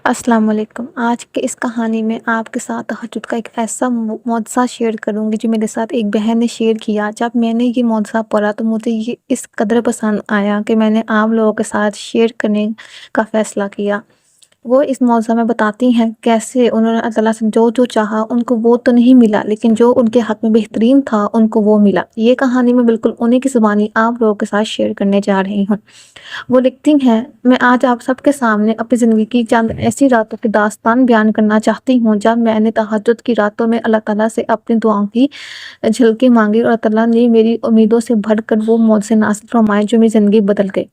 السلام علیکم۔ آج کے اس کہانی میں آپ کے ساتھ تہجد کا ایک ایسا معجزہ شیئر کروں گی جو میرے ساتھ ایک بہن نے شیئر کیا۔ جب میں نے یہ معجزہ پڑھا تو مجھے یہ اس قدر پسند آیا کہ میں نے آپ لوگوں کے ساتھ شیئر کرنے کا فیصلہ کیا۔ وہ اس معجزہ میں بتاتی ہیں کیسے انہوں نے اللہ تعالیٰ سے جو چاہا ان کو وہ تو نہیں ملا، لیکن جو ان کے حق میں بہترین تھا ان کو وہ ملا۔ یہ کہانی میں بالکل انہی کی زبانی آپ لوگوں کے ساتھ شیئر کرنے جا رہی ہوں۔ وہ لکھتی ہیں، میں آج آپ سب کے سامنے اپنی زندگی کی چند ایسی راتوں کی داستان بیان کرنا چاہتی ہوں جب میں نے تہجد کی راتوں میں اللہ تعالیٰ سے اپنی دعاؤں کی جھلکیں مانگی اور اللہ تعالیٰ نے میری امیدوں سے بڑھ کر وہ معجزے نازل فرمائے جو میری زندگی بدل گئی۔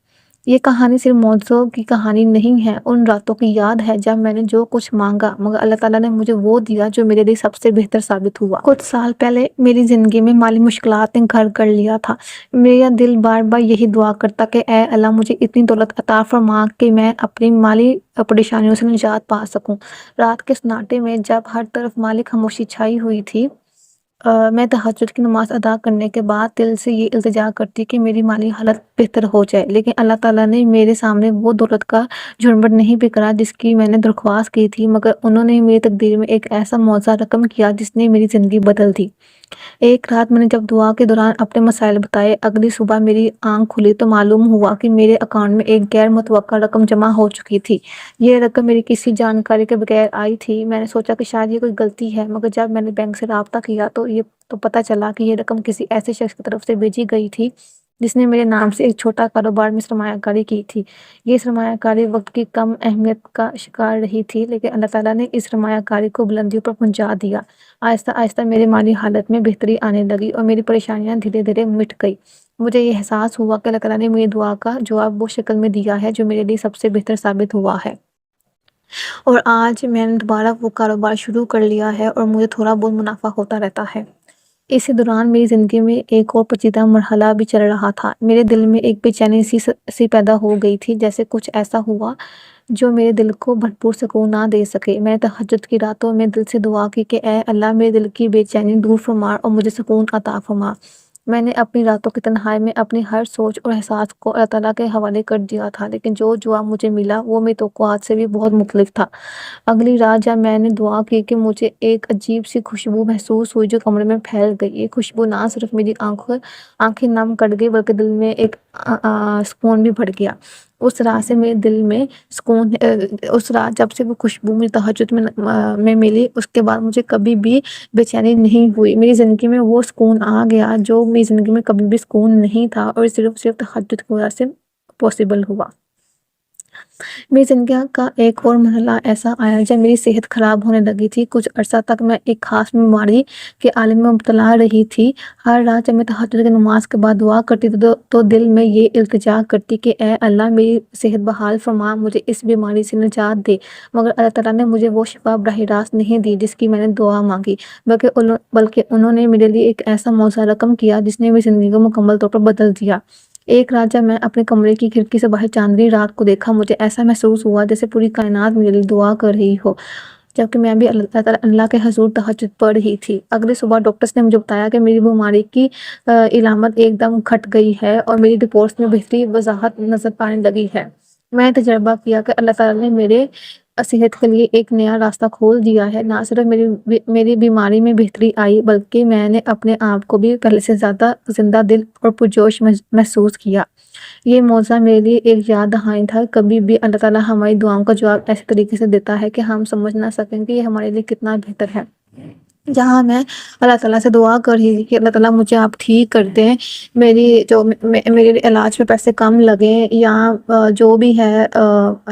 یہ کہانی صرف معجزوں کی کہانی نہیں ہے، ان راتوں کی یاد ہے جب میں نے جو کچھ مانگا مگر اللہ تعالیٰ نے مجھے وہ دیا جو میرے لیے سب سے بہتر ثابت ہوا۔ کچھ سال پہلے میری زندگی میں مالی مشکلات نے گھر کر لیا تھا۔ میرا دل بار بار یہی دعا کرتا کہ اے اللہ مجھے اتنی دولت عطا فرما کہ میں اپنی مالی پریشانیوں سے نجات پا سکوں۔ رات کے سناٹے میں جب ہر طرف مالی خاموشی چھائی ہوئی تھی، میں تہجد کی نماز ادا کرنے کے بعد دل سے یہ التجا کرتی کہ میری مالی حالت بہتر ہو جائے، لیکن اللہ تعالیٰ نے میرے سامنے وہ دولت کا جھرمٹ نہیں بکھرا جس کی میں نے درخواست کی تھی، مگر انہوں نے میری تقدیر میں ایک ایسا معجزہ رقم کیا جس نے میری زندگی بدل دی۔ ایک رات میں نے جب دعا کے دوران اپنے مسائل بتائے، اگلی صبح میری آنکھ کھلی تو معلوم ہوا کہ میرے اکاؤنٹ میں ایک غیر متوقع رقم جمع ہو چکی تھی۔ یہ رقم میری کسی جانکاری کے بغیر آئی تھی۔ میں نے سوچا کہ شاید یہ کوئی غلطی ہے، مگر جب میں نے بینک سے رابطہ کیا تو پتہ چلا کہ یہ رقم کسی ایسے شخص کی طرف سے بھیجی گئی تھی جس نے میرے نام سے ایک چھوٹا کاروبار میں سرمایہ کاری کی تھی۔ یہ سرمایہ کاری وقت کی کم اہمیت کا شکار رہی تھی، لیکن اللہ تعالیٰ نے اس سرمایہ کاری کو بلندیوں پر پہنچا دیا۔ آہستہ آہستہ میری مالی حالت میں بہتری آنے لگی اور میری پریشانیاں دھیرے دھیرے مٹ گئی۔ مجھے یہ احساس ہوا کہ اللہ تعالیٰ نے میری دعا کا جواب وہ شکل میں دیا ہے جو میرے لیے سب سے بہتر ثابت ہوا ہے۔ اور آج میں نے دوبارہ وہ کاروبار شروع کر لیا ہے اور مجھے تھوڑا بہت منافع ہوتا رہتا ہے۔ اسی دوران میری زندگی میں ایک اور پیچیدہ مرحلہ بھی چل رہا تھا۔ میرے دل میں ایک بے چینی سی پیدا ہو گئی تھی، جیسے کچھ ایسا ہوا جو میرے دل کو بھرپور سکون نہ دے سکے۔ میں نے تہجد کی راتوں میں دل سے دعا کی کہ اے اللہ میرے دل کی بے چینی دور فرما اور مجھے سکون عطا فرما۔ میں نے اپنی راتوں کی تنہائی میں اپنی ہر سوچ اور احساس کو اللہ تعالیٰ کے حوالے کر دیا تھا، لیکن جو جواب مجھے ملا وہ میری توقعات سے بھی بہت مختلف تھا۔ اگلی رات جب میں نے دعا کی کہ مجھے ایک عجیب سی خوشبو محسوس ہوئی جو کمرے میں پھیل گئی۔ یہ خوشبو نہ صرف میری آنکھیں نم کر گئی بلکہ دل میں ایک سکون بھی بڑھ گیا۔ اس رات سے میرے دل میں سکون، اس رات جب سے وہ خوشبو مجھے تہجد میں ملی، اس کے بعد مجھے کبھی بھی بے چینی نہیں ہوئی۔ میری زندگی میں وہ سکون آ گیا جو میری زندگی میں کبھی بھی سکون نہیں تھا، اور صرف تہجد کی وجہ سے پاسبل ہوا۔ میری زندگی کا ایک اور مرحلہ ایسا آیا جب میری صحت خراب ہونے لگی تھی۔ کچھ عرصہ تک میں ایک خاص بیماری کے عالم میں مبتلا رہی تھی۔ ہر رات جب میں تہجد کی نماز کے بعد دعا کرتی تو دل میں یہ التجا کرتی کہ اے اللہ میری صحت بحال فرما، مجھے اس بیماری سے نجات دے، مگر اللہ تعالیٰ نے مجھے وہ شفا براہ راست نہیں دی جس کی میں نے دعا مانگی، بلکہ انہوں نے میرے لیے ایک ایسا معجزہ رقم کیا جس نے میری زندگی کو مکمل طور پر بدل دیا۔ ایک رات جب میں اپنے کمرے کی کھڑکی سے باہر چاندنی رات کو دیکھا، مجھے ایسا محسوس ہوا جیسے پوری کائنات میرے لیے دعا کر رہی ہو، جبکہ میں بھی اللہ کے حضور تہجد پڑھ رہی تھی۔ اگلی صبح ڈاکٹرز نے مجھے بتایا کہ میری بیماری کی علامت ایک دم گھٹ گئی ہے اور میری رپورٹس میں بہتری وضاحت نظر آنے لگی ہے۔ میں نے تجربہ کیا کہ اللہ تعالیٰ نے میرے صحت کے لیے ایک نیا راستہ کھول دیا ہے۔ نہ صرف میری بیماری میں بہتری آئی بلکہ میں نے اپنے آپ کو بھی پہلے سے زیادہ زندہ دل اور پرجوش محسوس کیا۔ یہ معجزہ میرے لیے ایک یاد دہانی تھا۔ کبھی بھی اللہ تعالیٰ ہماری دعاؤں کا جواب ایسے طریقے سے دیتا ہے کہ ہم سمجھ نہ سکیں کہ یہ ہمارے لیے کتنا بہتر ہے۔ جہاں میں اللہ تعالیٰ سے دعا کر رہی تھی کہ اللہ تعالیٰ مجھے آپ ٹھیک کر دیں، میرے علاج میں پیسے کم لگیں، یا جو بھی ہے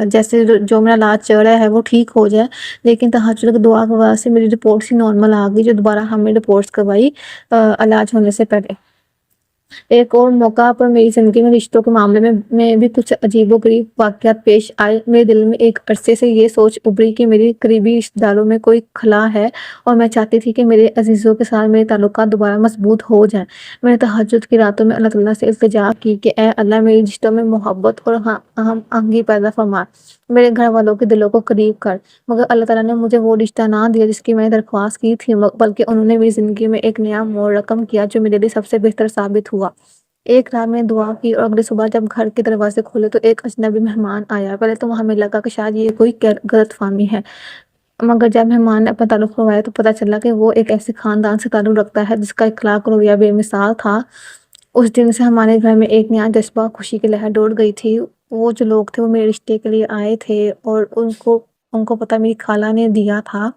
جیسے جو میرا علاج چل رہا ہے وہ ٹھیک ہو جائے، لیکن تہجد کی دعا کی وجہ سے میری رپورٹس ہی نارمل آ گئی، جو دوبارہ ہم نے رپورٹس کروائی علاج ہونے سے پہلے۔ ایک اور موقع پر میری زندگی میں رشتوں کے معاملے میں بھی کچھ عجیب و غریب واقعات پیش آئے۔ میرے دل میں ایک عرصے سے یہ سوچ ابھری کہ میری قریبی رشتہ داروں میں کوئی خلا ہے اور میں چاہتی تھی کہ میرے عزیزوں کے ساتھ میرے تعلقات دوبارہ مضبوط ہو جائیں۔ میں نے تہجد کی راتوں میں اللہ تعالیٰ سے التجا کی کہ اے اللہ میری رشتوں میں محبت اور ہم آہنگی پیدا فرما، میرے گھر والوں کے دلوں کو قریب کر، مگر اللہ تعالیٰ نے مجھے وہ رشتہ نہ دیا جس کی میں نے درخواست کی تھی، بلکہ انہوں نے میری زندگی میں ایک نیا موڑ رقم کیا جو میرے لیے سب سے بہتر ثابت ہوا۔ ایک رات میں دعا کی اور اگلی صبح جب گھر کے دروازے کھولے تو ایک اجنبی مہمان آیا۔ پہلے تو ہمیں لگا کہ شاید یہ کوئی غلط فہمی ہے، مگر جب مہمان نے اپنا تعلق کروایا تو پتہ چلا کہ وہ ایک ایسے خاندان سے تعلق رکھتا ہے جس کا اخلاق اور رویہ بے مثال تھا۔ اس دن سے ہمارے گھر میں ایک نیا جذبہ، خوشی کی لہر دوڑ گئی تھی۔ وہ جو لوگ تھے وہ میرے رشتے کے لیے آئے تھے اور ان کو پتہ میری خالہ نے دیا تھا،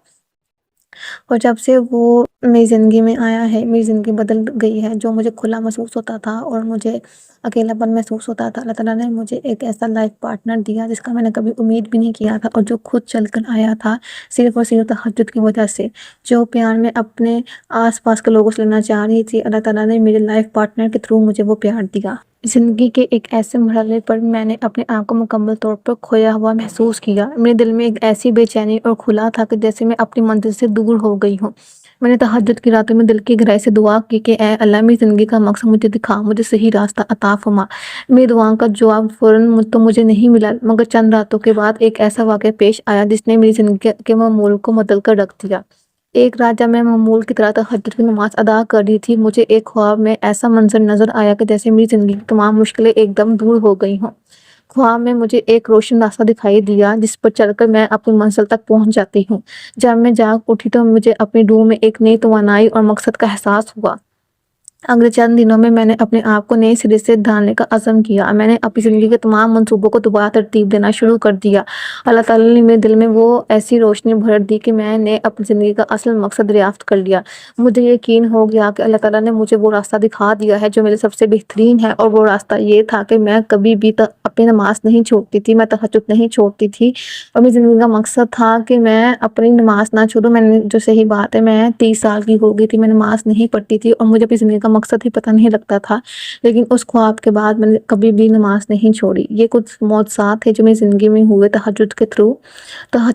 اور جب سے وہ میری زندگی میں آیا ہے میری زندگی بدل گئی ہے۔ جو مجھے کھلا محسوس ہوتا تھا اور مجھے اکیلا پن محسوس ہوتا تھا، اللہ تعالیٰ نے مجھے ایک ایسا لائف پارٹنر دیا جس کا میں نے کبھی امید بھی نہیں کیا تھا، اور جو خود چل کر آیا تھا صرف اور صرف تہجد کی وجہ سے۔ جو پیار میں اپنے آس پاس کے لوگوں سے لینا چاہ رہی تھی، اللہ تعالیٰ نے میرے لائف پارٹنر کے تھرو مجھے وہ پیار دیا۔ زندگی کے ایک ایسے مرحلے پر میں نے اپنے آپ کو مکمل طور پر کھویا ہوا محسوس کیا۔ میرے دل میں ایک ایسی بے چینی اور کھلا تھا کہ جیسے میں اپنی منزل سے دور ہو گئی ہوں۔ میں نے تہجد کی راتوں میں دل کی گہرائی سے دعا کی کہ اے اللہ، میری زندگی کا مقصد مجھے دکھا، مجھے صحیح راستہ عطا فرما۔ میری دعاؤں کا جواب فوراً تو مجھے نہیں ملا، مگر چند راتوں کے بعد ایک ایسا واقعہ پیش آیا جس نے میری زندگی کے معمول کو بدل کر رکھ دیا۔ ایک رات جب میں معمول کی طرح تہجد کی نماز ادا کر رہی تھی، مجھے ایک خواب میں ایسا منظر نظر آیا کہ جیسے میری زندگی کی تمام مشکلیں ایک دم دور ہو گئی ہوں۔ خواب میں مجھے ایک روشن راستہ دکھائی دیا جس پر چل کر میں اپنی منزل تک پہنچ جاتی ہوں۔ جب میں جاگ اٹھی تو مجھے اپنی روح میں ایک نئی توانائی اور مقصد کا احساس ہوا۔ اگلے چند دنوں میں نے اپنے آپ کو نئے سرے سے ڈھالنے کا عزم کیا۔ میں نے اپنی زندگی کے تمام منصوبوں کو دوبارہ ترتیب دینا شروع کر دیا۔ اللہ تعالیٰ نے میرے دل میں وہ ایسی روشنی بھر دی کہ میں نے اپنی زندگی کا اصل مقصد دریافت کر لیا۔ مجھے یقین ہو گیا کہ اللہ تعالیٰ نے مجھے وہ راستہ دکھا دیا ہے جو میرے سب سے بہترین ہے، اور وہ راستہ یہ تھا کہ میں کبھی بھی اپنی نماز نہیں چھوڑتی تھی، میں تہجد نہیں چھوڑتی تھی، اور میری زندگی کا مقصد تھا کہ میں اپنی نماز نہ چھوڑوں۔ میں نے جو صحیح بات ہے، میں 30 سال کی ہو گئی تھی، میں نماز نہیں پڑھتی تھی اور مجھے اپنی زندگی کا مقصد ہی پتہ نہیں لگتا تھا، لیکن اس خواب کے بعد میں نے کبھی بھی نماز نہیں چھوڑی۔ یہ کچھ معجزات تھے جو میری زندگی میں ہوئے تہجد کے تھرو۔ اللہ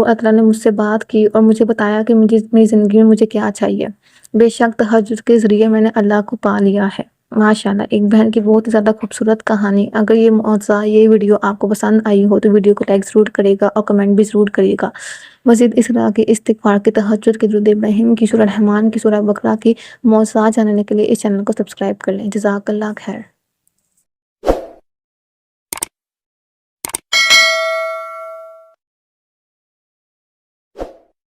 تعالیٰ نے مجھ سے بات کی اور مجھے بتایا کہ میری زندگی میں مجھے کیا چاہیے۔ بے شک تہجد کے ذریعے میں نے اللہ کو پا لیا ہے۔ ماشاءاللہ، ایک بہن کی بہت زیادہ خوبصورت کہانی۔ اگر یہ معجزہ، یہ ویڈیو آپ کو پسند آئی ہو تو ویڈیو کو لائک ضرور کرے گا اور کمنٹ بھی ضرور کرے گا۔ مزید اس طرح کے استغفار کے، تہجد کے، درود ابراہیم کی، سورہ رحمان کی، سورہ بقرہ کی معجزات جاننے کے لیے اس چینل کو سبسکرائب کر لیں۔ جزاک اللہ خیر۔